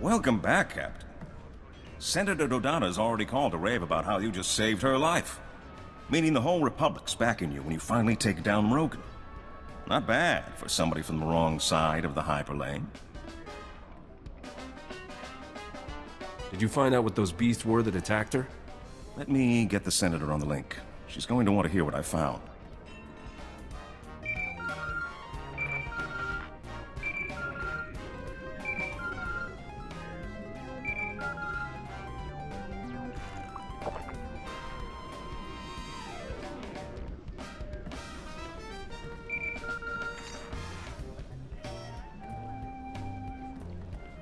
Welcome back, Captain. Senator Dodana's already called to rave about how you just saved her life. Meaning the whole Republic's backing you when you finally take down Rogan. Not bad for somebody from the wrong side of the hyperlane. Did you find out what those beasts were that attacked her? Let me get the Senator on the link. She's going to want to hear what I found.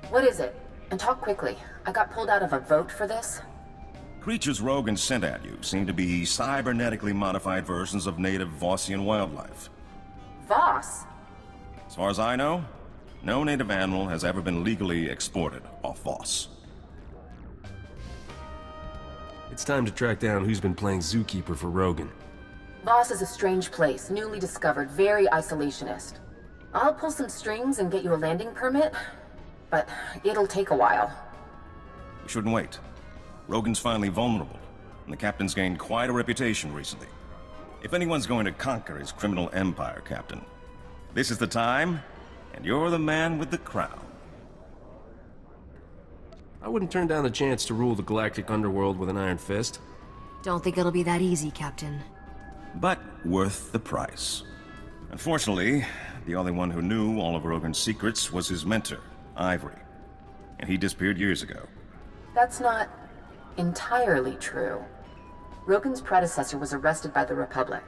What is it? And talk quickly. I got pulled out of a vote for this. Creatures Rogan sent at you seem to be cybernetically modified versions of native Vossian wildlife. Voss? As far as I know, no native animal has ever been legally exported off Voss. It's time to track down who's been playing zookeeper for Rogan. Voss is a strange place, newly discovered, very isolationist. I'll pull some strings and get you a landing permit, but it'll take a while. We shouldn't wait. Rogan's finally vulnerable, and the Captain's gained quite a reputation recently. If anyone's going to conquer his criminal empire, Captain, this is the time, and you're the man with the crown. I wouldn't turn down the chance to rule the galactic underworld with an iron fist. Don't think it'll be that easy, Captain. But worth the price. Unfortunately, the only one who knew all of Rogan's secrets was his mentor, Ivory. And he disappeared years ago. That's not entirely true. Rogan's predecessor was arrested by the Republic.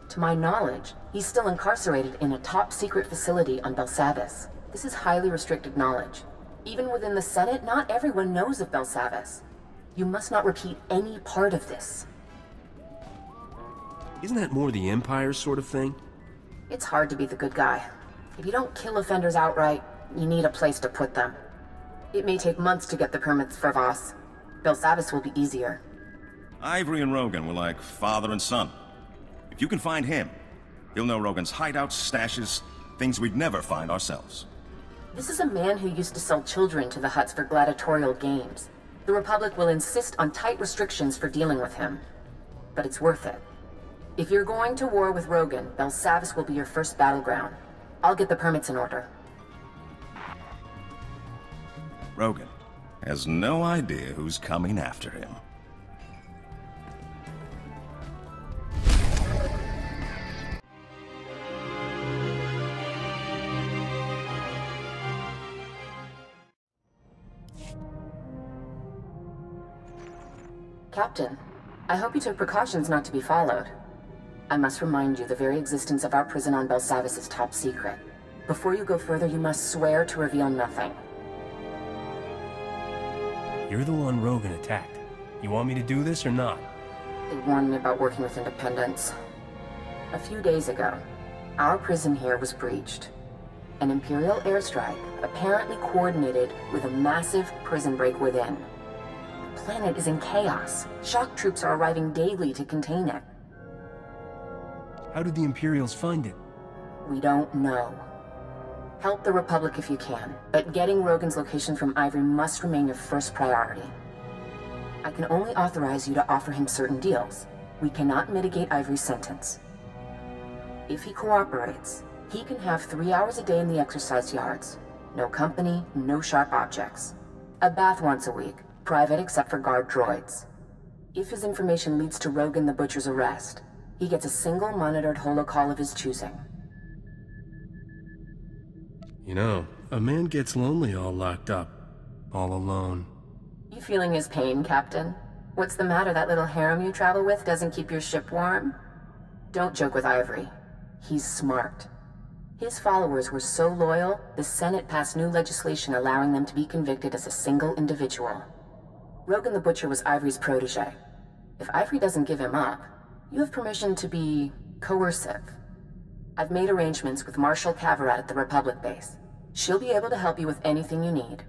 To my knowledge, he's still incarcerated in a top-secret facility on Belsavis. This is highly restricted knowledge. Even within the Senate, not everyone knows of Belsavis. You must not repeat any part of this. Isn't that more the Empire's sort of thing? It's hard to be the good guy. If you don't kill offenders outright, you need a place to put them. It may take months to get the permits for Voss. Belsavis will be easier. Ivory and Rogan were like father and son. If you can find him, you'll know Rogan's hideouts, stashes, things we'd never find ourselves. This is a man who used to sell children to the Hutts for gladiatorial games. The Republic will insist on tight restrictions for dealing with him. But it's worth it. If you're going to war with Rogan, Belsavis will be your first battleground. I'll get the permits in order. Rogan has no idea who's coming after him. Captain, I hope you took precautions not to be followed. I must remind you the very existence of our prison on Belsavis is top secret. Before you go further, you must swear to reveal nothing. You're the one Rogan attacked. You want me to do this or not? They warned me about working with independents. A few days ago, our prison here was breached. An Imperial airstrike, apparently coordinated with a massive prison break within. The planet is in chaos. Shock troops are arriving daily to contain it. How did the Imperials find it? We don't know. Help the Republic if you can, but getting Rogan's location from Ivory must remain your first priority. I can only authorize you to offer him certain deals. We cannot mitigate Ivory's sentence. If he cooperates, he can have 3 hours a day in the exercise yards. No company, no sharp objects. A bath once a week, private except for guard droids. If his information leads to Rogan the Butcher's arrest, he gets a single monitored holocall of his choosing. You know, a man gets lonely all locked up, all alone. You feeling his pain, Captain? What's the matter? That little harem you travel with doesn't keep your ship warm? Don't joke with Ivory. He's smart. His followers were so loyal, the Senate passed new legislation allowing them to be convicted as a single individual. Rogan the Butcher was Ivory's protege. If Ivory doesn't give him up, you have permission to be coercive. I've made arrangements with Marshal Cavarat at the Republic base. She'll be able to help you with anything you need.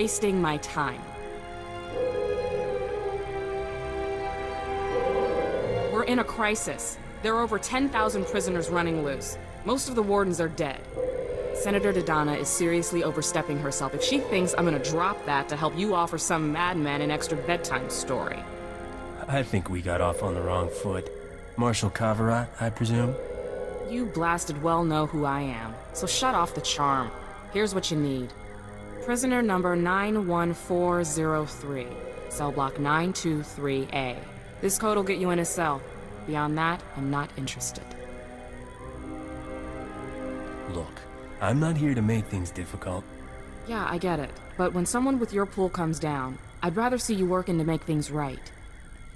wasting my time. We're in a crisis. There are over 10,000 prisoners running loose. Most of the wardens are dead. Senator Dodonna is seriously overstepping herself if she thinks I'm gonna drop that to help you offer some madman an extra bedtime story. I think we got off on the wrong foot. Marshal Kavarat, I presume? You blasted well know who I am, so shut off the charm. Here's what you need. Prisoner number 91403, cell block 923A. This code will get you in a cell. Beyond that, I'm not interested. Look, I'm not here to make things difficult. Yeah, I get it. But when someone with your pool comes down, I'd rather see you working to make things right.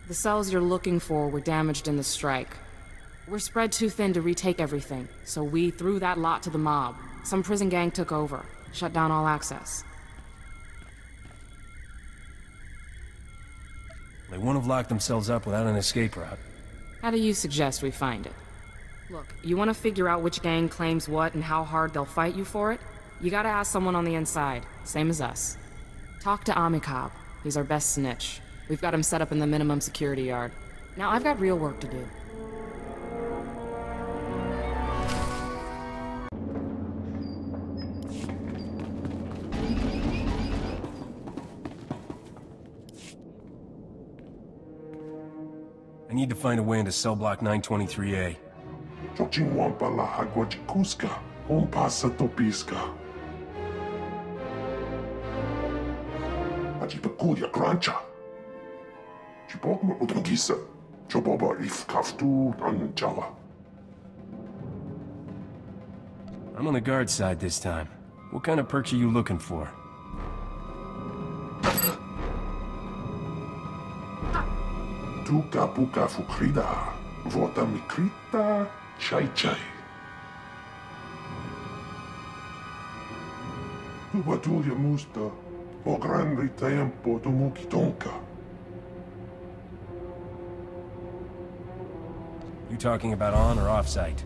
The cells you're looking for were damaged in the strike. We're spread too thin to retake everything, so we threw that lot to the mob. Some prison gang took over, shut down all access. They won't have locked themselves up without an escape route. How do you suggest we find it? Look, you want to figure out which gang claims what and how hard they'll fight you for it? You gotta ask someone on the inside, same as us. Talk to Amikab. He's our best snitch. We've got him set up in the minimum security yard. Now I've got real work to do. I need to find a way into cell block 923A. Chochinwampa la Haguachikuska, Ompasa Topiska. Ajipakulia Grancha. Chipokma Utangisa, Choboba If Kaftu Anjala. I'm on the guard side this time. What kind of perks are you looking for? Tuka Puka Fukrida, Vota Mikrita, Chai Chai. Tubatulia Musta, O Grande Tempo Tumuki Tonka. You talking about on or off-site?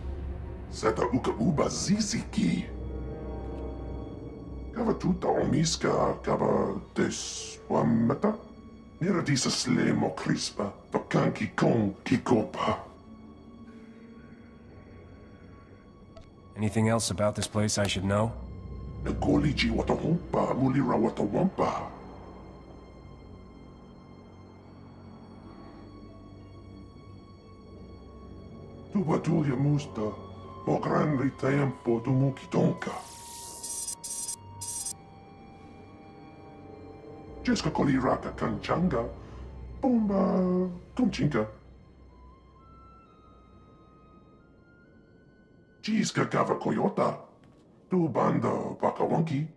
Seta Uka Uba Ziziki. Kava tuta omiska, kava des wamata. Nira disa slemo crispa, tokanki kong kikopa. Anything else about this place I should know? Nagoliji watahumpa, mulira watawampa. Tubatulia musta, o grande tempo tumuki tonka. Jeska koliraka kanchanga, bomba kumchinka. Jiska gava koyota, tu banda bakawanki.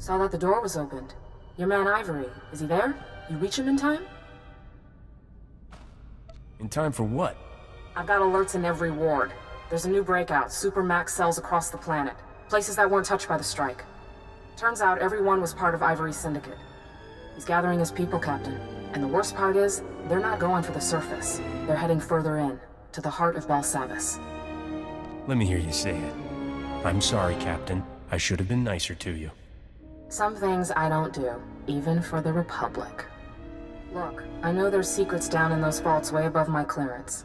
Saw that the door was opened. Your man Ivory, is he there? You reach him in time? In time for what? I've got alerts in every ward. There's a new breakout, supermax cells across the planet. Places that weren't touched by the strike. Turns out everyone was part of Ivory's syndicate. He's gathering his people, Captain. And the worst part is, they're not going for the surface. They're heading further in, to the heart of Belsavis. Let me hear you say it. I'm sorry, Captain. I should have been nicer to you. Some things I don't do, even for the Republic. Look, I know there's secrets down in those vaults way above my clearance.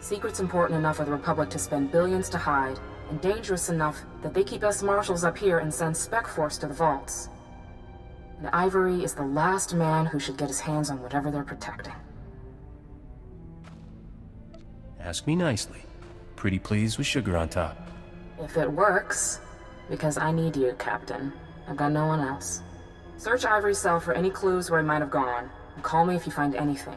Secrets important enough for the Republic to spend billions to hide, and dangerous enough that they keep us marshals up here and send Spec Force to the vaults. And Ivory is the last man who should get his hands on whatever they're protecting. Ask me nicely. Pretty pleased with sugar on top. If it works, because I need you, Captain. I've got no one else. Search Ivory's cell for any clues where he might have gone, and call me if you find anything.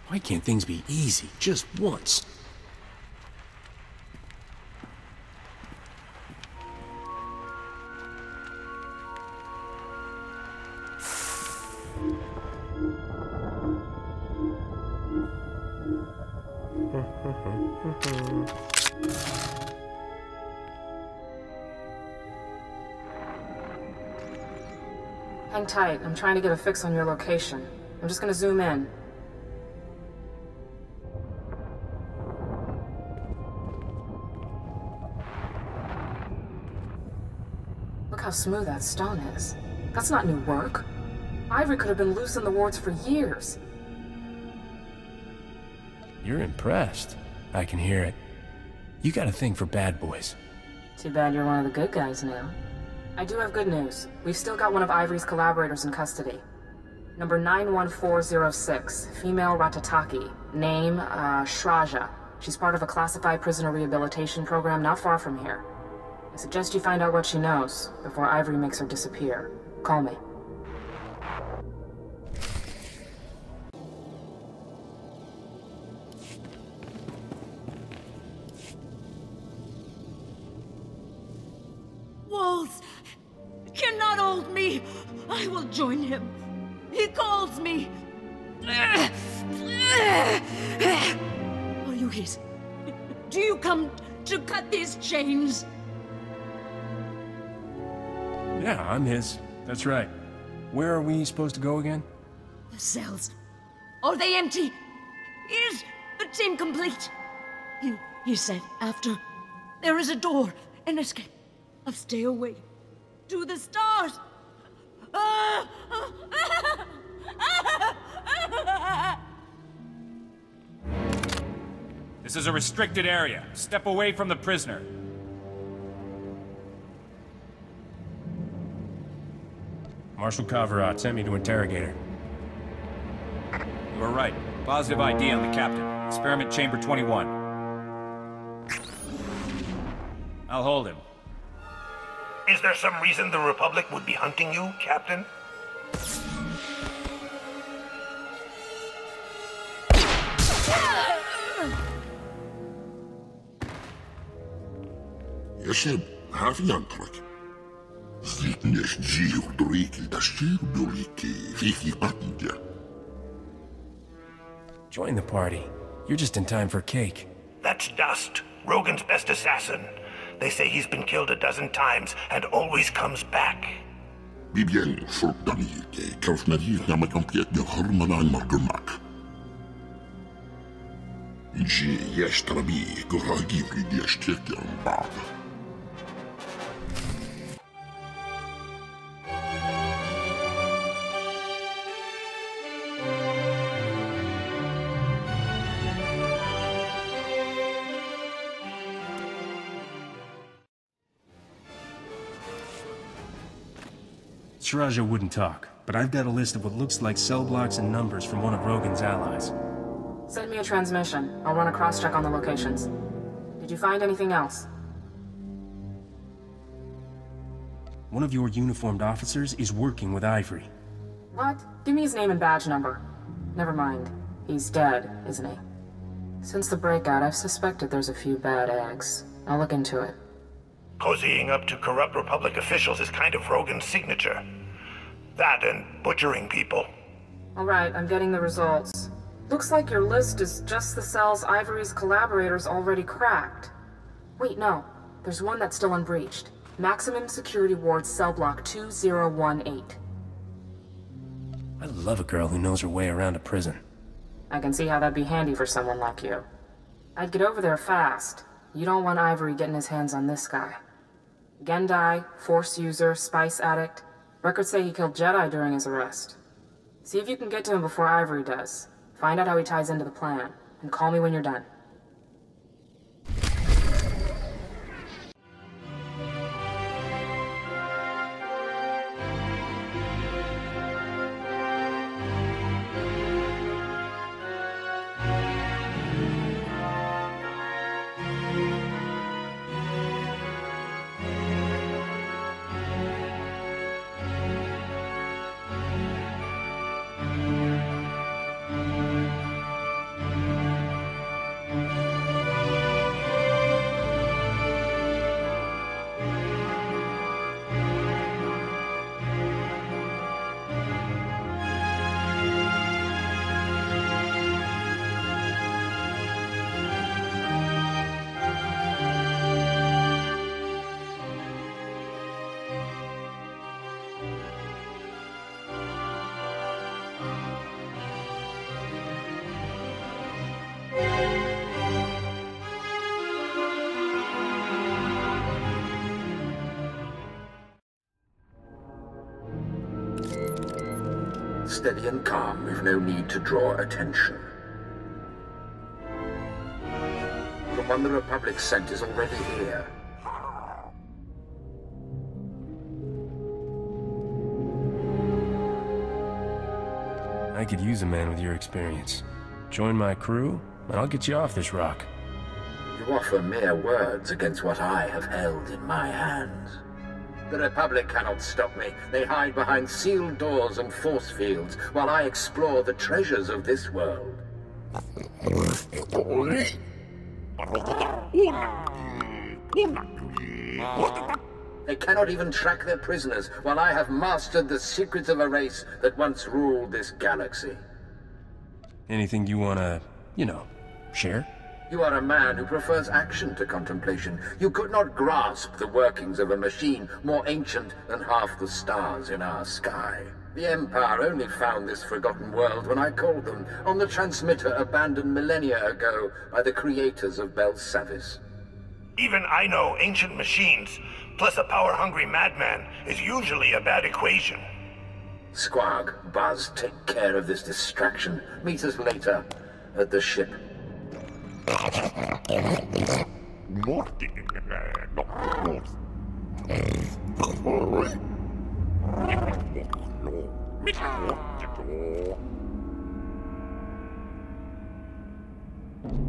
Why can't things be easy, just once? Hang tight, I'm trying to get a fix on your location. I'm just gonna zoom in. Look how smooth that stone is. That's not new work. Ivory could have been loose in the wards for years. You're impressed. I can hear it. You got a thing for bad boys. Too bad you're one of the good guys now. I do have good news. We've still got one of Ivory's collaborators in custody. Number 91406, female Ratataki. Name, Shraja. She's part of a classified prisoner rehabilitation program not far from here. I suggest you find out what she knows before Ivory makes her disappear. Call me. Walls cannot hold me. I will join him. He calls me. Are you his? Do you come to cut these chains? Yeah, I'm his. That's right. Where are we supposed to go again? The cells. Are they empty? Is the team complete? He said after there is a door, an escape. Of stay away to the stars. This is a restricted area. Step away from the prisoner. Marshal Kavirat sent me to interrogate her. You were right. Positive ID on the captain. Experiment chamber 21. I'll hold him. Is there some reason the Republic would be hunting you, Captain? يجب هذه ينطلق. Join the party. You're just in time for cake. That's Dust, Rogan's best assassin. They say he's been killed a dozen times and always comes back. Shiraja wouldn't talk, but I've got a list of what looks like cell blocks and numbers from one of Rogan's allies. Send me a transmission. I'll run a cross-check on the locations. Did you find anything else? One of your uniformed officers is working with Ivory. What? Give me his name and badge number. Never mind. He's dead, isn't he? Since the breakout, I've suspected there's a few bad eggs. I'll look into it. Cozying up to corrupt Republic officials is kind of Rogan's signature. That and butchering people. Alright, I'm getting the results. Looks like your list is just the cells Ivory's collaborators already cracked. Wait, no. There's one that's still unbreached. Maximum Security Ward Cell Block 2018. I love a girl who knows her way around a prison. I can see how that'd be handy for someone like you. I'd get over there fast. You don't want Ivory getting his hands on this guy. Gendai, Force user, spice addict. Records say he killed Jedi during his arrest. See if you can get to him before Ivory does. Find out how he ties into the plan, and call me when you're done. Steady and calm, with no need to draw attention. The one the Republic sent is already here. I could use a man with your experience. Join my crew, and I'll get you off this rock. You offer mere words against what I have held in my hands. The Republic cannot stop me. They hide behind sealed doors and force fields while I explore the treasures of this world. They cannot even track their prisoners while I have mastered the secrets of a race that once ruled this galaxy. Anything you wanna, share? You are a man who prefers action to contemplation. You could not grasp the workings of a machine more ancient than half the stars in our sky. The Empire only found this forgotten world when I called them on the transmitter abandoned millennia ago by the creators of Belsavis. Even I know ancient machines, plus a power-hungry madman, is usually a bad equation. Squawk, Buzz, take care of this distraction. Meet us later at the ship. A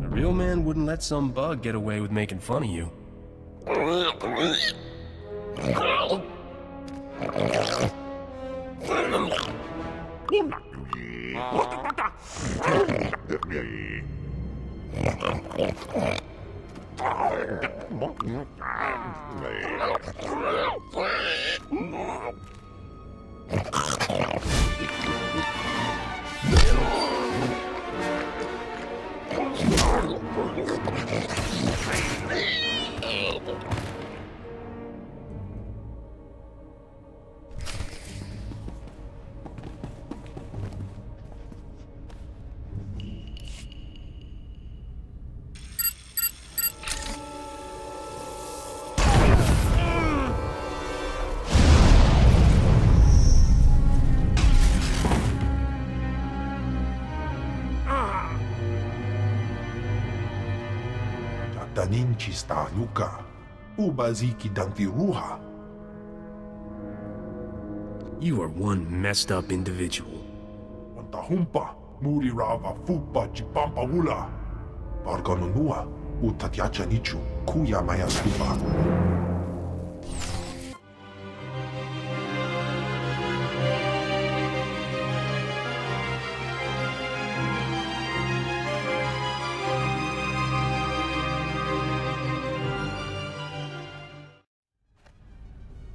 real man wouldn't let some bug get away with making fun of you. Taninchi stanuka, ubaziki dantiruha. You are one messed up individual. Antahumpa, muri rava fupa chipampa ula. Barganunua, utatiacha nichu, kuya maya stupa.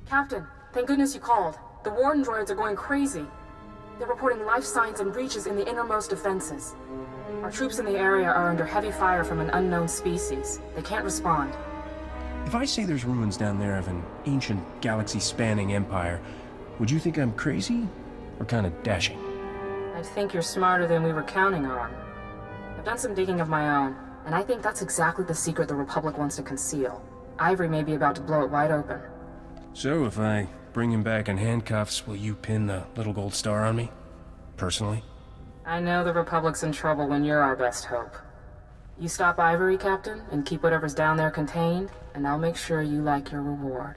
Captain, thank goodness you called. The Warden droids are going crazy. They're reporting life signs and breaches in the innermost defenses. Our troops in the area are under heavy fire from an unknown species. They can't respond. If I say there's ruins down there of an ancient galaxy-spanning empire, would you think I'm crazy? Or kind of dashing? I think you're smarter than we were counting on. I've done some digging of my own, and I think that's exactly the secret the Republic wants to conceal. Ivory may be about to blow it wide open. So if I bring him back in handcuffs, will you pin the little gold star on me? Personally? I know the Republic's in trouble when you're our best hope. You stop Ivory, Captain, and keep whatever's down there contained, and I'll make sure you like your reward.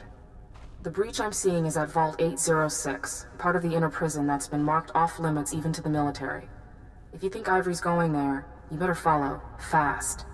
The breach I'm seeing is at Vault 806, part of the inner prison that's been marked off-limits even to the military. If you think Ivory's going there, you better follow, fast.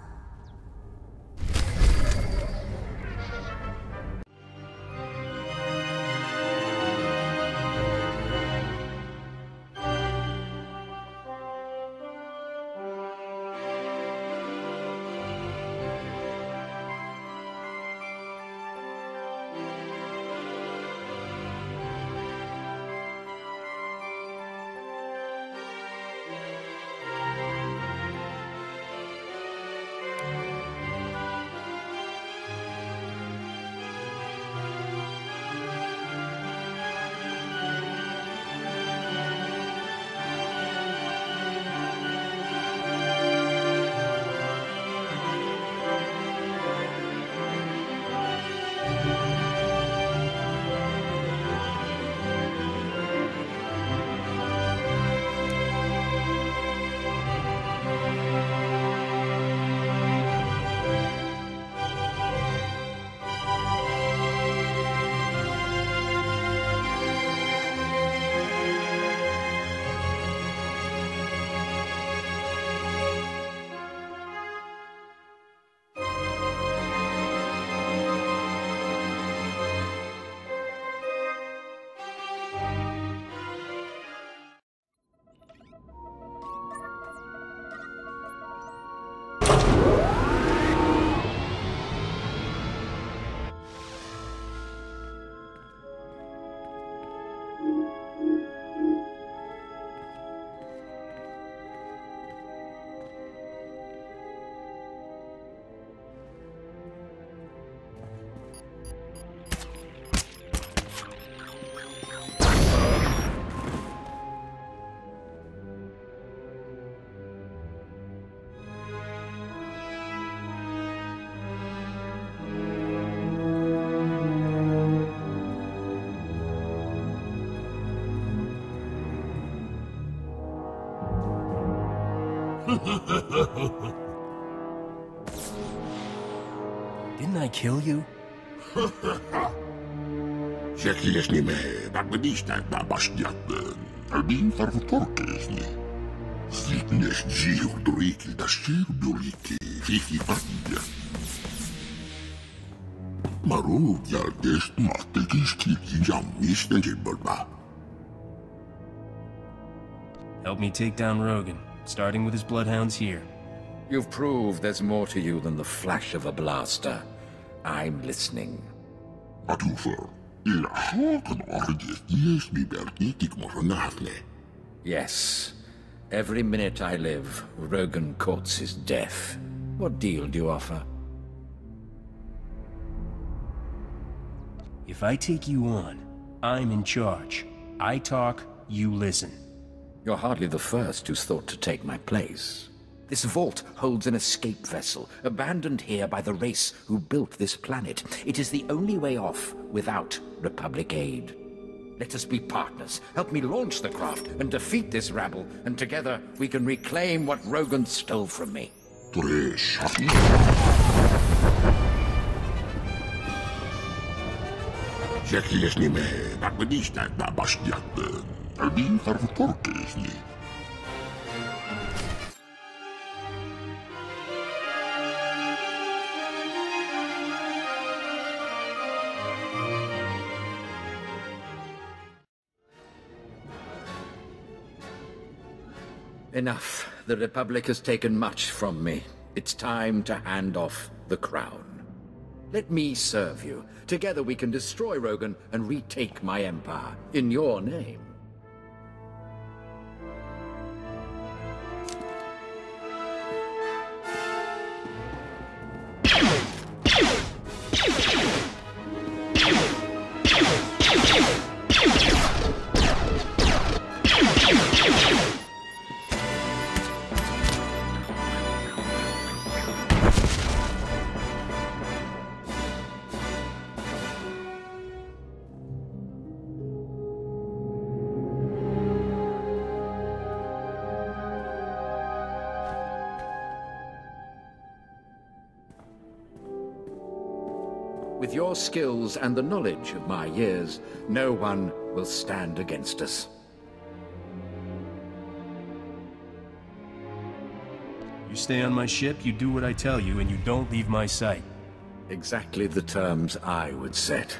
Didn't I kill you? Jekiesni me bagmedistan babastiaten. Albin farvutorkesni. Zitnes jiurduriki da shiurduriki. Fifi bandia. Marut jalgest mahtekis jammisten jibbolba. Help me take down Rogan, starting with his bloodhounds here. You've proved there's more to you than the flash of a blaster. I'm listening. Yes. Every minute I live, Rogan courts his death. What deal do you offer? If I take you on, I'm in charge. I talk, you listen. You're hardly the first who's thought to take my place. This vault holds an escape vessel, abandoned here by the race who built this planet. It is the only way off without Republic aid. Let us be partners. Help me launch the craft and defeat this rabble, and together we can reclaim what Rogan stole from me. Enough. The Republic has taken much from me. It's time to hand off the crown. Let me serve you. Together we can destroy Rogan and retake my empire in your name. With your skills and the knowledge of my years, no one will stand against us. You stay on my ship, you do what I tell you, and you don't leave my sight. Exactly the terms I would set.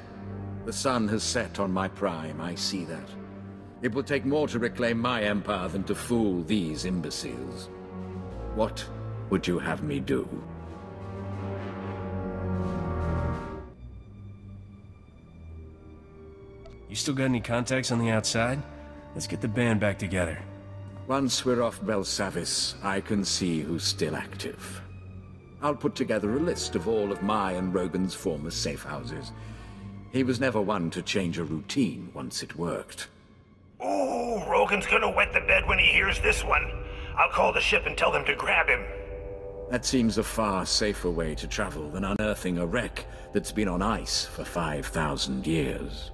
The sun has set on my prime, I see that. It will take more to reclaim my empire than to fool these imbeciles. What would you have me do? You still got any contacts on the outside? Let's get the band back together. Once we're off Belsavis, I can see who's still active. I'll put together a list of all of my and Rogan's former safe houses. He was never one to change a routine once it worked. Ooh, Rogan's gonna wet the bed when he hears this one. I'll call the ship and tell them to grab him. That seems a far safer way to travel than unearthing a wreck that's been on ice for 5,000 years.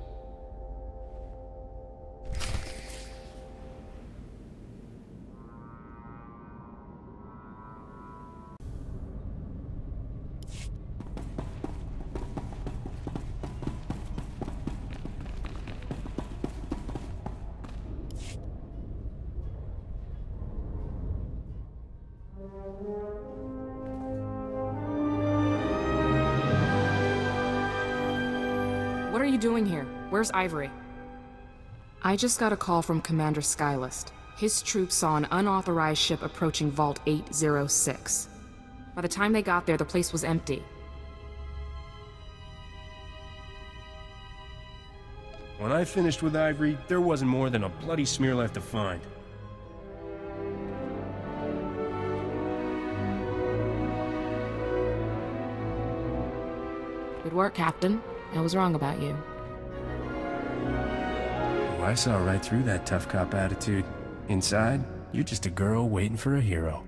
What are you doing here? Where's Ivory? I just got a call from Commander Skylist. His troops saw an unauthorized ship approaching Vault 806. By the time they got there, the place was empty. When I finished with Ivory, there wasn't more than a bloody smear left to find. Good work, Captain. I was wrong about you. Oh, I saw right through that tough cop attitude. Inside, you're just a girl waiting for a hero.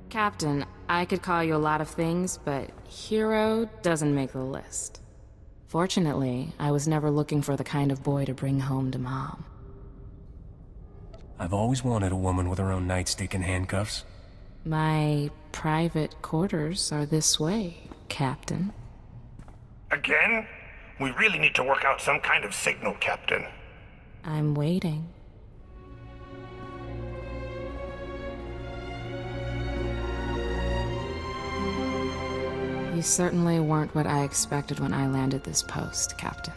Captain, I could call you a lot of things, but hero doesn't make the list. Fortunately, I was never looking for the kind of boy to bring home to Mom. I've always wanted a woman with her own nightstick and handcuffs. My private quarters are this way, Captain. Again? We really need to work out some kind of signal, Captain. I'm waiting. You certainly weren't what I expected when I landed this post, Captain.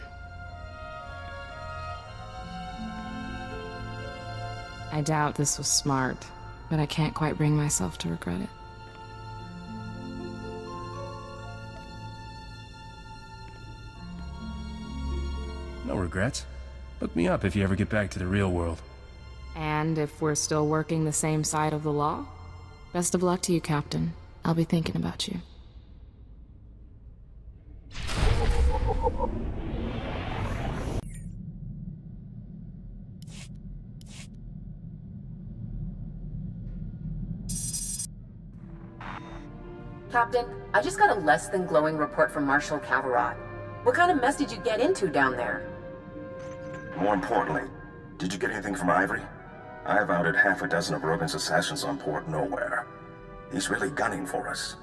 I doubt this was smart, but I can't quite bring myself to regret it. No regrets. Look me up if you ever get back to the real world. And if we're still working the same side of the law? Best of luck to you, Captain. I'll be thinking about you. Captain, I just got a less than glowing report from Marshal Cavarot. What kind of mess did you get into down there? More importantly, did you get anything from Ivory? I've outed half a dozen of Rogan's assassins on Port Nowhere. He's really gunning for us.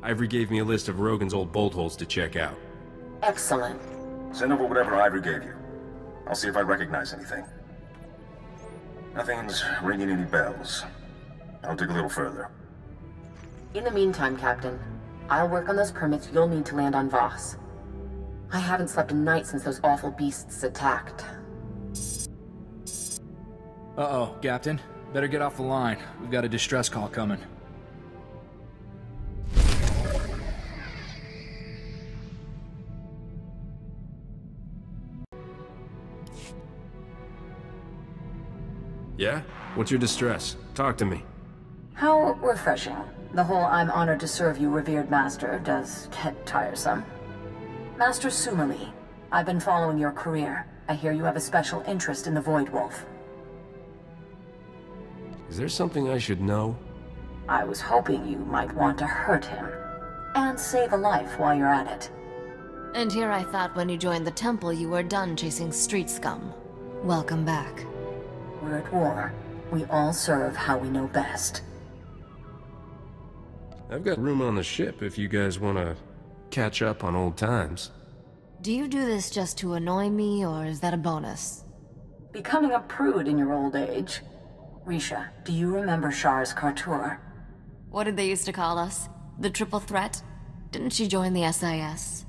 Ivory gave me a list of Rogan's old bolt holes to check out. Excellent. Send over whatever Ivory gave you. I'll see if I recognize anything. Nothing's ringing any bells. I'll dig a little further. In the meantime, Captain, I'll work on those permits you'll need to land on Voss. I haven't slept a night since those awful beasts attacked. Uh-oh, Captain. Better get off the line. We've got a distress call coming. Yeah? What's your distress? Talk to me. How refreshing. The whole "I'm honored to serve you, revered master" does get tiresome. Master Sumali, I've been following your career. I hear you have a special interest in the Void Wolf. Is there something I should know? I was hoping you might want to hurt him. And save a life while you're at it. And here I thought when you joined the temple you were done chasing street scum. Welcome back. We're at war. We all serve how we know best. I've got room on the ship if you guys want to catch up on old times. Do you do this just to annoy me, or is that a bonus? Becoming a prude in your old age. Risha, do you remember Char's Kartur? What did they used to call us? The Triple Threat? Didn't she join the SIS?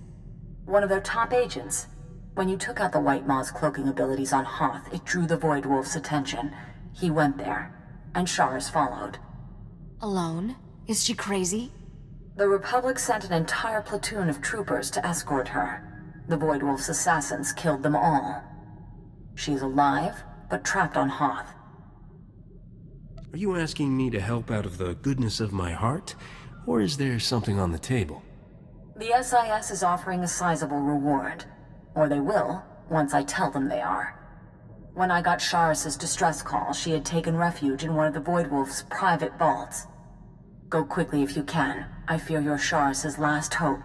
One of their top agents. When you took out the White Maw's cloaking abilities on Hoth, it drew the Void Wolf's attention. He went there, and Char's followed. Alone? Is she crazy? The Republic sent an entire platoon of troopers to escort her. The Void Wolf's assassins killed them all. She's alive, but trapped on Hoth. Are you asking me to help out of the goodness of my heart? Or is there something on the table? The SIS is offering a sizable reward. Or they will, once I tell them they are. When I got Charis's distress call, she had taken refuge in one of the Void Wolf's private vaults. Go quickly if you can. I fear you're Charis's last hope.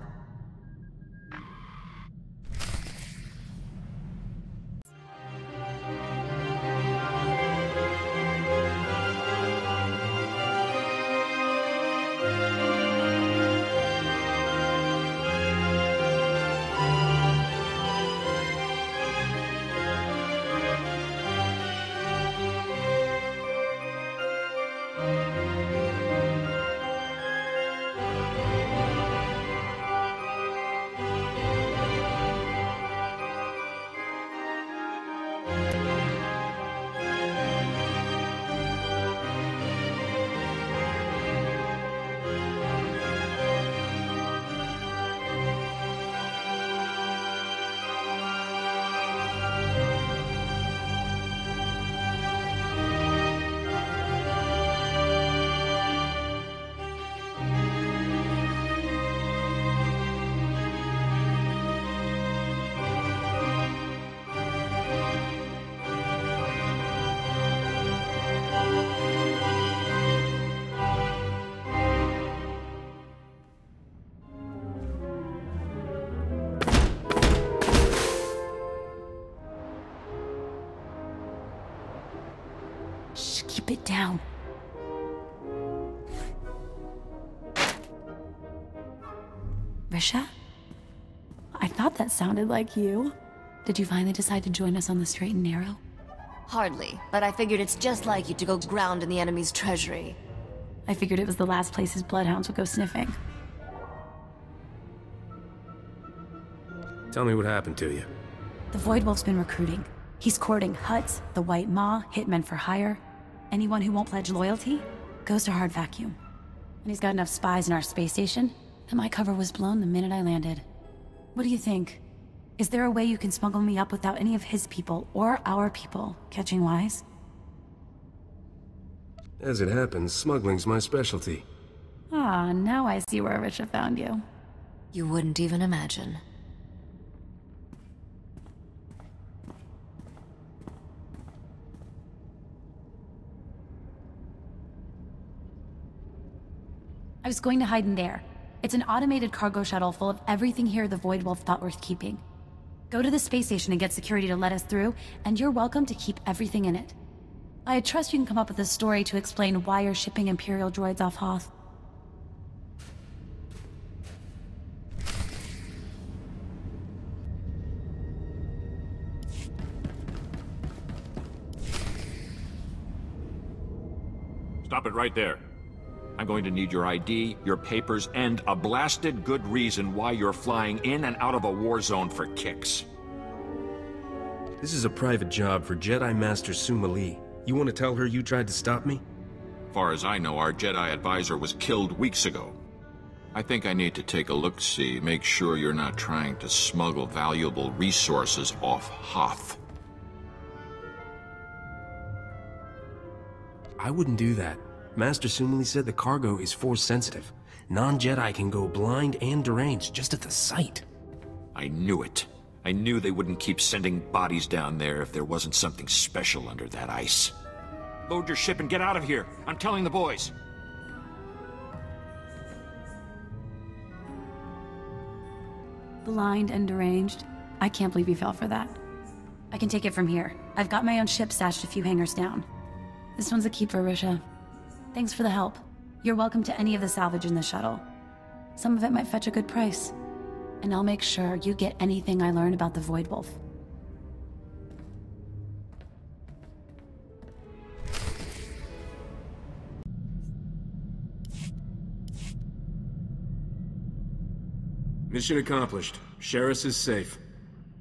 Keep it down. Risha? I thought that sounded like you. Did you finally decide to join us on the straight and narrow? Hardly, but I figured it's just like you to go ground in the enemy's treasury. I figured it was the last place his bloodhounds would go sniffing. Tell me what happened to you. The Void Wolf's been recruiting. He's courting Huts, the White Maw, hitmen for hire. Anyone who won't pledge loyalty goes to hard vacuum. And he's got enough spies in our space station that my cover was blown the minute I landed. What do you think? Is there a way you can smuggle me up without any of his people, or our people, catching wise? As it happens, smuggling's my specialty. Ah, now I see where Risha found you. You wouldn't even imagine. I was going to hide in there. It's an automated cargo shuttle full of everything here the Void Wolf thought worth keeping. Go to the space station and get security to let us through, and you're welcome to keep everything in it. I trust you can come up with a story to explain why you're shipping Imperial droids off Hoth. Stop it right there. I'm going to need your ID, your papers, and a blasted good reason why you're flying in and out of a war zone for kicks. This is a private job for Jedi Master Suma Lee. You want to tell her you tried to stop me? Far as I know, our Jedi advisor was killed weeks ago. I think I need to take a look-see, make sure you're not trying to smuggle valuable resources off Hoth. I wouldn't do that. Master Suma Lee said the cargo is Force-sensitive. Non-Jedi can go blind and deranged just at the sight. I knew it. I knew they wouldn't keep sending bodies down there if there wasn't something special under that ice. Load your ship and get out of here. I'm telling the boys. Blind and deranged? I can't believe you fell for that. I can take it from here. I've got my own ship stashed a few hangars down. This one's a keeper, Risha. Thanks for the help. You're welcome to any of the salvage in the shuttle. Some of it might fetch a good price. And I'll make sure you get anything I learn about the Void Wolf. Mission accomplished. Sheris is safe.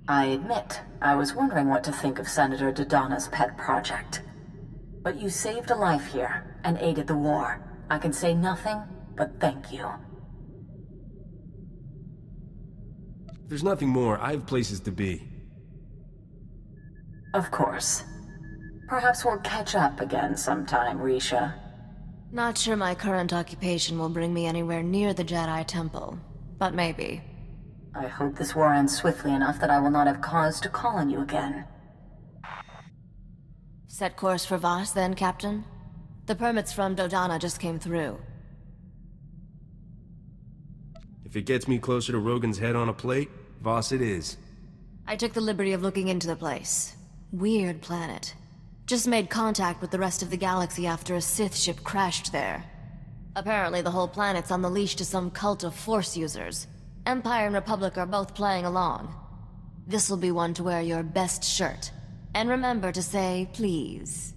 I admit, I was wondering what to think of Senator Dodonna's pet project. But you saved a life here, and aided the war. I can say nothing but thank you. There's nothing more. I have places to be. Of course. Perhaps we'll catch up again sometime, Risha. Not sure my current occupation will bring me anywhere near the Jedi Temple, but maybe. I hope this war ends swiftly enough that I will not have cause to call on you again. Set course for Voss, then, Captain? The permits from Dodonna just came through. If it gets me closer to Rogan's head on a plate, Voss it is. I took the liberty of looking into the place. Weird planet. Just made contact with the rest of the galaxy after a Sith ship crashed there. Apparently the whole planet's on the leash to some cult of Force users. Empire and Republic are both playing along. This'll be one to wear your best shirt. And remember to say, please.